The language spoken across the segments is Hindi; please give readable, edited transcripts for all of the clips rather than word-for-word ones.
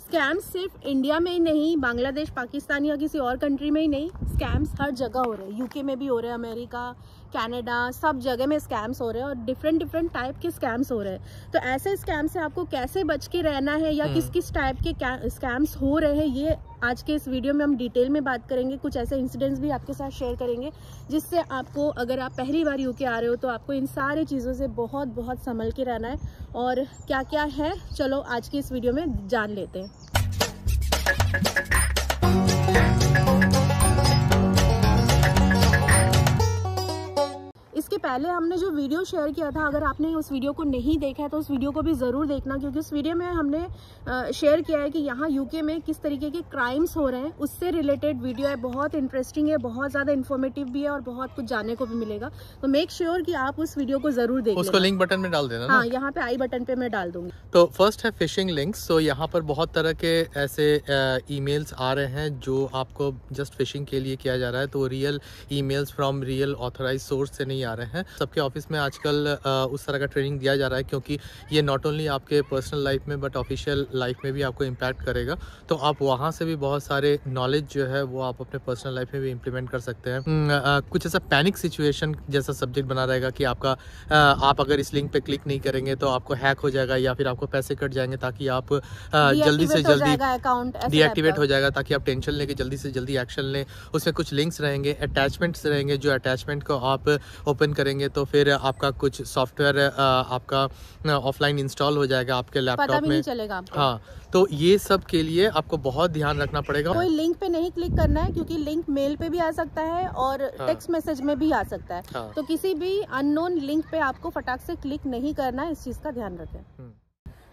स्कैम्स सिर्फ इंडिया में ही नहीं, बांग्लादेश, पाकिस्तान या किसी और कंट्री में ही नहीं, स्कैम्स हर जगह हो रहे हैं। यूके में भी हो रहे हैं, अमेरिका, कनाडा, सब जगह में स्कैम्स हो रहे हैं और डिफरेंट टाइप के स्कैम्स हो रहे हैं। तो ऐसे स्कैम से आपको कैसे बच के रहना है या किस किस टाइप के स्कैम्स हो रहे हैं, ये आज के इस वीडियो में हम डिटेल में बात करेंगे। कुछ ऐसे इंसिडेंट्स भी आपके साथ शेयर करेंगे जिससे आपको, अगर आप पहली बार यूके आ रहे हो तो आपको इन सारी चीज़ों से बहुत संभल के रहना है। और क्या क्या है, चलो आज की इस वीडियो में जान लेते हैं। इसके पहले हमने जो वीडियो शेयर किया था, अगर आपने उस वीडियो को नहीं देखा है तो उस वीडियो को भी ज़रूर देखना, क्योंकि उस वीडियो में हमने शेयर किया है कि यहाँ यूके में किस तरीके के क्राइम्स हो रहे हैं। उससे रिलेटेड वीडियो है, बहुत इंटरेस्टिंग है, बहुत ज़्यादा इन्फॉर्मेटिव भी है और बहुत कुछ जानने को भी मिलेगा। तो मेक श्योर कि आप उस वीडियो को ज़रूर देखें। उसको लिंक बटन में डाल देना। हाँ, यहाँ पे आई बटन पे मैं डाल दूंगी। तो फर्स्ट है फिशिंग लिंक्स। तो यहाँ पर बहुत तरह के ऐसे ईमेल्स आ रहे हैं जो आपको जस्ट फिशिंग के लिए किया जा रहा है। तो real emails from real authorise source से नहीं आ रहे हैं। सबके ऑफिस में आजकल उस तरह का ट्रेनिंग दिया जा रहा है, क्योंकि ये नॉट ओनली आपके पर्सनल लाइफ में बट ऑफिशियल लाइफ में भी आपको इम्पैक्ट करेगा। तो आप वहाँ से भी बहुत सारे नॉलेज जो है वो आप अपने पर्सनल लाइफ में भी इम्प्लीमेंट कर सकते हैं। कुछ ऐसा पैनिक सिचुएशन जैसा सब्जेक्ट बना रहेगा कि आपका आप अगर इस लिंक पे क्लिक नहीं करेंगे तो आपको हैक हो जाएगा या फिर आपको पैसे कट जाएंगे, ताकि आप जल्दी से जल्दी अकाउंट डीएक्टिवेट हो जाएगा, ताकि आप टेंशन लेके जल्दी से जल्दी एक्शन लें। उसमें कुछ लिंक्स रहेंगे, अटैचमेंट्स रहेंगे, जो अटैचमेंट को आप ओपन करेंगे तो फिर आपका कुछ सॉफ्टवेयर आपका ऑफलाइन इंस्टॉल हो जाएगा आपके लैपटॉप में, चलेगा आपको। हाँ, तो ये सब के लिए आपको बहुत ध्यान रखना पड़ेगा। कोई लिंक पे नहीं क्लिक करना है, क्योंकि लिंक मेल पे भी आ सकता है और टेक्स्ट मैसेज में भी आ सकता है। तो किसी भी अननोन लिंक पे आपको फटाक से क्लिक नहीं करना है, इस चीज का ध्यान रखें।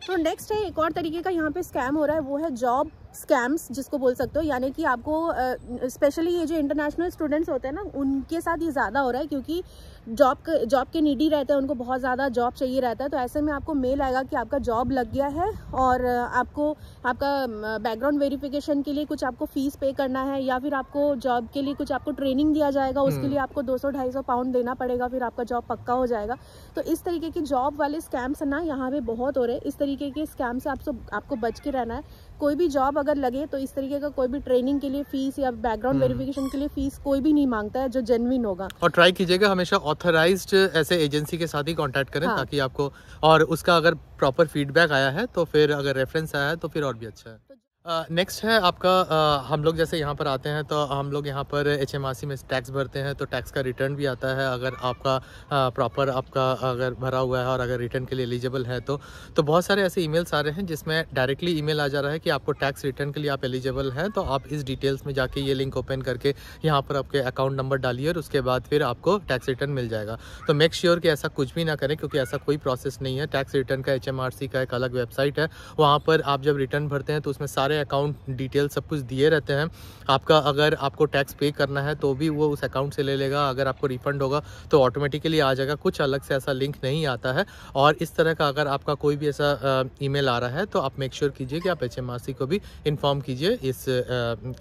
तो नेक्स्ट है, एक और तरीके का यहाँ पे स्कैम हो रहा है, वो है जॉब स्कैम्स, जिसको बोल सकते हो। यानी कि आपको स्पेशली ये जो इंटरनेशनल स्टूडेंट्स होते हैं ना, उनके साथ ये ज़्यादा हो रहा है, क्योंकि जॉब के नीडी रहते हैं, उनको बहुत ज़्यादा जॉब चाहिए रहता है। तो ऐसे में आपको मेल आएगा कि आपका जॉब लग गया है और आपको आपका बैकग्राउंड वेरिफिकेशन के लिए कुछ आपको फीस पे करना है, या फिर आपको जॉब के लिए कुछ आपको ट्रेनिंग दिया जाएगा, उसके लिए आपको 200-250 पाउंड देना पड़ेगा, फिर आपका जॉब पक्का हो जाएगा। तो इस तरीके के जॉब वाले स्कैम्स ना यहाँ पे बहुत हो रहे हैं। इस तरीके के स्कैम से आपको बच के रहना है। कोई भी जॉब अगर लगे तो इस तरीके का कोई भी ट्रेनिंग के लिए फीस या बैकग्राउंड वेरिफिकेशन के लिए फीस कोई भी नहीं मांगता है, जो जेन्युइन होगा। और ट्राई कीजिएगा हमेशा ऑथराइज्ड ऐसे एजेंसी के साथ ही कांटेक्ट करें, हाँ, ताकि आपको, और उसका अगर प्रॉपर फीडबैक आया है तो फिर, अगर रेफरेंस आया है तो फिर और भी अच्छा है। नेक्स्ट है आपका, हम लोग जैसे यहाँ पर आते हैं तो हम लोग यहाँ पर HMRC में टैक्स भरते हैं, तो टैक्स का रिटर्न भी आता है। अगर आपका प्रॉपर आपका अगर भरा हुआ है और अगर रिटर्न के लिए एलिजिबल है तो बहुत सारे ऐसे ईमेल्स आ रहे हैं जिसमें डायरेक्टली ईमेल आ जा रहा है कि आपको टैक्स रिटर्न के लिए आप एलिजिबल हैं। तो आप इस डिटेल्स में जाके ये लिंक ओपन करके यहाँ पर आपके अकाउंट नंबर डालिए और उसके बाद फिर आपको टैक्स रिटर्न मिल जाएगा। तो मेक श्योर कि ऐसा कुछ भी ना करें, क्योंकि ऐसा कोई प्रोसेस नहीं है। टैक्स रिटर्न का HMRC का एक अलग वेबसाइट है, वहाँ पर आप जब रिटर्न भरते हैं तो उसमें सारे अकाउंट डिटेल सब कुछ दिए रहते हैं। आपका अगर आपको टैक्स पे करना है तो भी वो उस अकाउंट से ले लेगा, अगर आपको रिफंड होगा तो ऑटोमेटिकली आ जाएगा, कुछ अलग से ऐसा लिंक नहीं आता है। और इस तरह का अगर आपका कोई भी ऐसा ईमेल आ रहा है तो आप मेक श्योर कीजिए कि आप HMRC को भी इन्फॉर्म कीजिए इस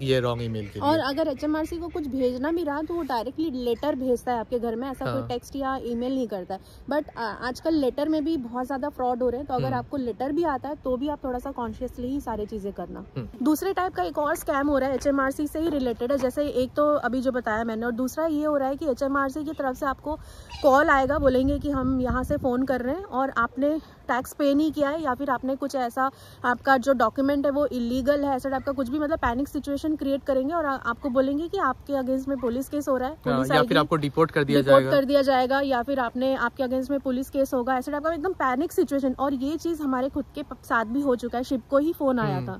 ये रॉन्ग ईमेल के लिए। और अगर HMRC को कुछ भेजना भी रहा तो वो डायरेक्टली लेटर भेजता है आपके घर में, ऐसा कोई टेक्स्ट या ईमेल नहीं करता है। बट आजकल लेटर में भी बहुत ज्यादा फ्रॉड हो रहे हैं, तो अगर आपको लेटर भी आता है तो भी आप थोड़ा सा कॉन्शियसली ही सारी चीजें करना। दूसरे टाइप का एक और स्कैम हो रहा है, HMRC से ही रिलेटेड है। जैसे एक तो अभी जो बताया मैंने, और दूसरा ये हो रहा है कि HMRC की तरफ से आपको कॉल आएगा, बोलेंगे कि हम यहाँ से फ़ोन कर रहे हैं और आपने टैक्स पे नहीं किया है, या फिर आपने कुछ ऐसा, आपका जो डॉक्यूमेंट है वो इलीगल है, ऐसा आपका कुछ भी, मतलब पैनिक सिचुएशन क्रिएट करेंगे और आपको बोलेंगे कि आपके अगेंस्ट में पुलिस केस हो रहा है, पुलिस या फिर आपको डिपोर्ट कर दिया जाएगा, या फिर आपके अगेंस्ट में पुलिस केस होगा, ऐसा आपका एकदम पैनिक सिचुएशन। और ये चीज़ हमारे खुद के साथ भी हो चुका है। शिप को ही फ़ोन आया था,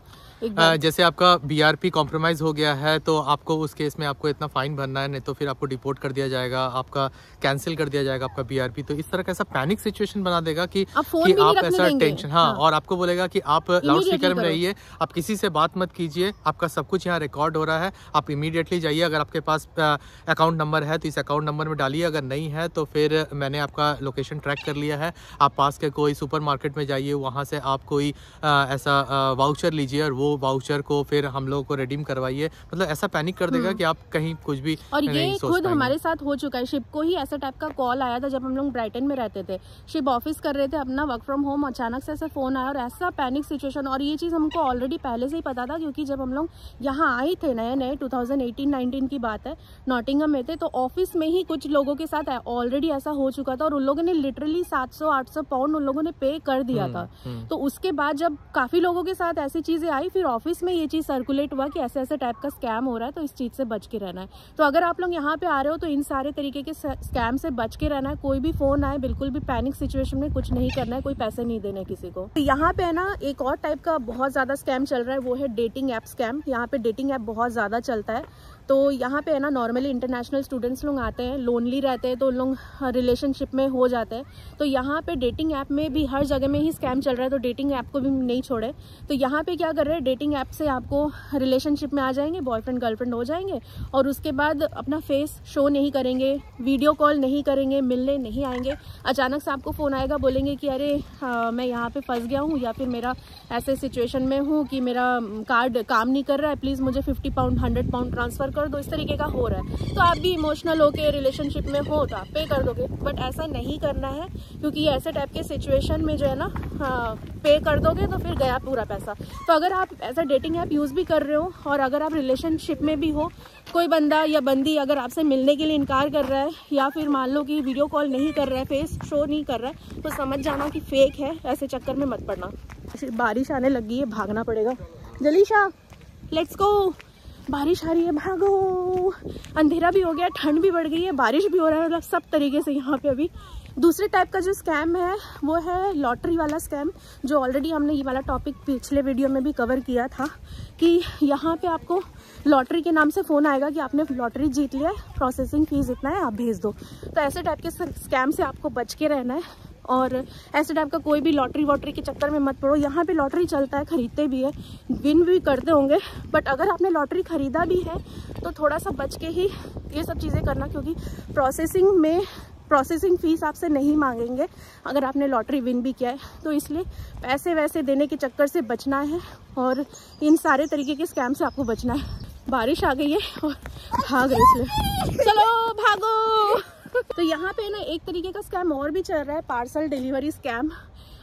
जैसे आपका BRP कॉम्प्रोमाइज हो गया है तो आपको उस केस में आपको इतना फाइन भरना है, नहीं तो फिर आपको डिपोर्ट कर दिया जाएगा, आपका कैंसिल कर दिया जाएगा आपका BRP। तो इस तरह का ऐसा पैनिक सिचुएशन बना देगा कि आप ऐसा टेंशन, हाँ, और आपको बोलेगा कि आप लाउड स्पीकर में रहिए, आप किसी से बात मत कीजिए, आपका सब कुछ यहाँ रिकॉर्ड हो रहा है, आप इमीडिएटली जाइए। अगर आपके पास अकाउंट नंबर है तो इस अकाउंट नंबर में डालिए, अगर नहीं है तो फिर मैंने आपका लोकेशन ट्रैक कर लिया है, आप पास के कोई सुपरमार्केट में जाइए, वहाँ से आप कोई ऐसा वाउचर लीजिए और वो वो वाउचर को फिर हम लोगों को रिडीम करवाइए, मतलब ऐसा पैनिक कर देगा कि आप कहीं कुछ भी और ये खुद हमारे साथ हो चुका है। शिप को ही ऐसा टाइप का कॉल आया था जब हम लोग ब्राइटन में रहते थे। शिप ऑफिस कर रहे थे अपना वर्क फ्रॉम होम, अचानक से ऐसा फोन आया और ऐसा पैनिक सिचुएशन। और ये चीज़ हमको ऑलरेडी पहले से ही पता था, क्योंकि जब हम लोग यहाँ आए थे नए 2018-19 की बात है, नॉटिंघम में थे, तो ऑफिस में ही कुछ लोगों के साथ ऑलरेडी ऐसा हो चुका था और उन लोगों ने लिटरली 700-800 पाउंड उन लोगों ने पे कर दिया था। तो उसके बाद जब काफी लोगों के साथ ऐसी चीजें आई, फिर ऑफिस में ये चीज सर्कुलेट हुआ कि ऐसे ऐसे टाइप का स्कैम हो रहा है, तो इस चीज से बच के रहना है। तो अगर आप लोग यहाँ पे आ रहे हो तो इन सारे तरीके के स्कैम से बच के रहना है। कोई भी फोन आए बिल्कुल भी पैनिक सिचुएशन में कुछ नहीं करना है, कोई पैसे नहीं देने किसी को। तो यहाँ पे है ना एक और टाइप का बहुत ज्यादा स्कैम चल रहा है, वो है डेटिंग ऐप स्कैम। यहाँ पे डेटिंग ऐप बहुत ज्यादा चलता है। तो यहाँ पे है ना नॉर्मली इंटरनेशनल स्टूडेंट्स लोग आते हैं, लोनली रहते हैं, तो उन लोग रिलेशनशिप में हो जाते हैं। तो यहाँ पे डेटिंग ऐप में भी हर जगह में ही स्कैम चल रहा है, तो डेटिंग ऐप को भी नहीं छोड़े। तो यहाँ पे क्या कर रहे हैं, डेटिंग ऐप से आपको रिलेशनशिप में आ जाएंगे, बॉयफ्रेंड गर्लफ्रेंड हो जाएंगे, और उसके बाद अपना फेस शो नहीं करेंगे, वीडियो कॉल नहीं करेंगे, मिलने नहीं आएंगे। अचानक से आपको फ़ोन आएगा, बोलेंगे कि अरे मैं यहाँ पे फंस गया हूँ, या फिर मेरा ऐसे सिचुएशन में हूँ कि मेरा कार्ड काम नहीं कर रहा है, प्लीज़ मुझे 50 पाउंड 100 पाउंड ट्रांसफ़र कर दो। इस तरीके का हो रहा है। तो आप भी इमोशनल होके रिलेशनशिप में हो तो आप पे कर दोगे, बट ऐसा नहीं करना है, क्योंकि ऐसे टाइप के सिचुएशन में जो है ना पे कर दोगे तो फिर गया पूरा पैसा। तो अगर आप ऐसा डेटिंग ऐप यूज़ भी कर रहे हो और अगर आप रिलेशनशिप में भी हो, कोई बंदा या बंदी अगर आपसे मिलने के लिए इनकार कर रहा है, या फिर मान लो कि वीडियो कॉल नहीं कर रहा है, फेस शो नहीं कर रहा है, तो समझ जाना कि फेक है। ऐसे चक्कर में मत पड़ना। बारिश आने लगी है, भागना पड़ेगा। जलीशा लेट्स गो, बारिश आ रही है, भागो। अंधेरा भी हो गया, ठंड भी बढ़ गई है, बारिश भी हो रहा है, मतलब सब तरीके से यहाँ पे। अभी दूसरे टाइप का जो स्कैम है वो है लॉटरी वाला स्कैम, जो ऑलरेडी हमने ये वाला टॉपिक पिछले वीडियो में भी कवर किया था कि यहाँ पे आपको लॉटरी के नाम से फ़ोन आएगा कि आपने लॉटरी जीत लिया है, प्रोसेसिंग फीस इतना है, आप भेज दो। तो ऐसे टाइप के स्कैम से आपको बच के रहना है, और ऐसे टाइप का कोई भी लॉटरी वॉटरी के चक्कर में मत पड़ो। यहाँ पे लॉटरी चलता है, खरीदते भी है, विन भी करते होंगे, बट अगर आपने लॉटरी खरीदा भी है तो थोड़ा सा बच के ही ये सब चीज़ें करना, क्योंकि प्रोसेसिंग फ़ीस आपसे नहीं मांगेंगे अगर आपने लॉटरी विन भी किया है। तो इसलिए पैसे वैसे देने के चक्कर से बचना है और इन सारे तरीके के स्कैम से आपको बचना है। बारिश आ गई है और भाग रहे इसलिए, चलो भागो। तो यहाँ पे ना एक तरीके का स्कैम और भी चल रहा है, पार्सल डिलीवरी स्कैम।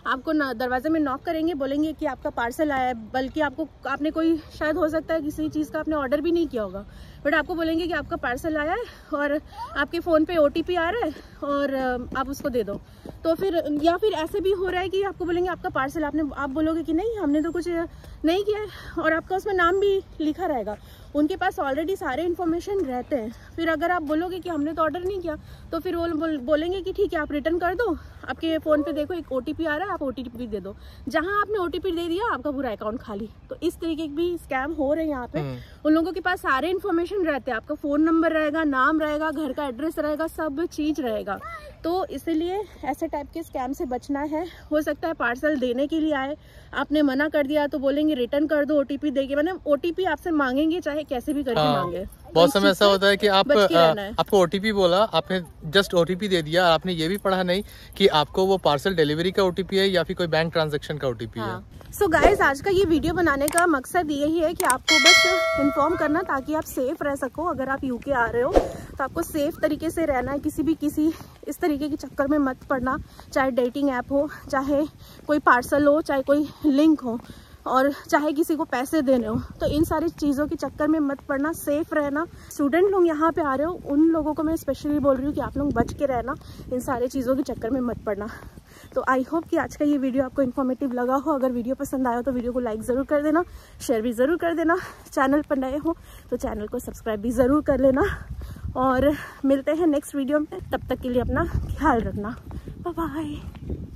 आपको दरवाजे में नॉक करेंगे, बोलेंगे कि आपका पार्सल आया है, बल्कि आपने कोई शायद हो सकता है किसी चीज़ का आपने ऑर्डर भी नहीं किया होगा, बट आपको बोलेंगे कि आपका पार्सल आया है और आपके फ़ोन पे OTP आ रहा है और आप उसको दे दो। तो फिर या फिर ऐसे भी हो रहा है कि आपको बोलेंगे आपका पार्सल, आप बोलोगे कि नहीं हमने तो कुछ नहीं किया है, और आपका उसमें नाम भी लिखा रहेगा। उनके पास ऑलरेडी सारे इन्फॉर्मेशन रहते हैं। फिर अगर आप बोलोगे कि हमने तो ऑर्डर नहीं किया, तो फिर वो बोलेंगे कि ठीक है आप रिटर्न कर दो, आपके फ़ोन पे देखो एक OTP आ रहा है, आप OTP दे दो। जहां आपने OTP दे दिया आपका पूरा अकाउंट खाली। तो इस तरीके के भी स्कैम हो रहे हैं यहाँ पे। उन लोगों के पास सारे इन्फॉर्मेशन रहते हैं, आपका फ़ोन नंबर रहेगा, नाम रहेगा, घर का एड्रेस रहेगा, सब चीज़ रहेगा। तो इसलिए ऐसे टाइप के स्कैम से बचना है। हो सकता है पार्सल देने के लिए आए, आपने मना कर दिया तो बोलेंगे रिटर्न कर दो OTP देके, मतलब OTP आपसे मांगेंगे चाहे कैसे भी करके मांगे। बहुत समय ऐसा होता है कि आपको OTP बोला, आपने जस्ट OTP दे दिया, आपने ये भी पढ़ा नहीं कि आपको वो पार्सल डिलीवरी का OTP है या फिर कोई बैंक ट्रांजैक्शन का OTP है। सो गाइज, आज का ये वीडियो बनाने का मकसद यही है कि आपको बस इन्फॉर्म करना, ताकि आप सेफ रह सको। अगर आप UK आ रहे हो तो आपको सेफ तरीके से रहना है, किसी इस तरीके के चक्कर में मत पड़ना, चाहे डेटिंग ऐप हो, चाहे कोई पार्सल हो, चाहे कोई लिंक हो, और चाहे किसी को पैसे देने हो। तो इन सारी चीज़ों के चक्कर में मत पड़ना, सेफ रहना। स्टूडेंट लोग यहाँ पे आ रहे हो, उन लोगों को मैं स्पेशली बोल रही हूँ कि आप लोग बच के रहना, इन सारी चीज़ों के चक्कर में मत पड़ना। तो आई होप कि आज का ये वीडियो आपको इन्फॉर्मेटिव लगा हो। अगर वीडियो पसंद आया हो तो वीडियो को लाइक ज़रूर कर देना, शेयर भी ज़रूर कर देना। चैनल पर नए हो तो चैनल को सब्सक्राइब भी ज़रूर कर लेना, और मिलते हैं नेक्स्ट वीडियो में। तब तक के लिए अपना ख्याल रखना। Bye bye.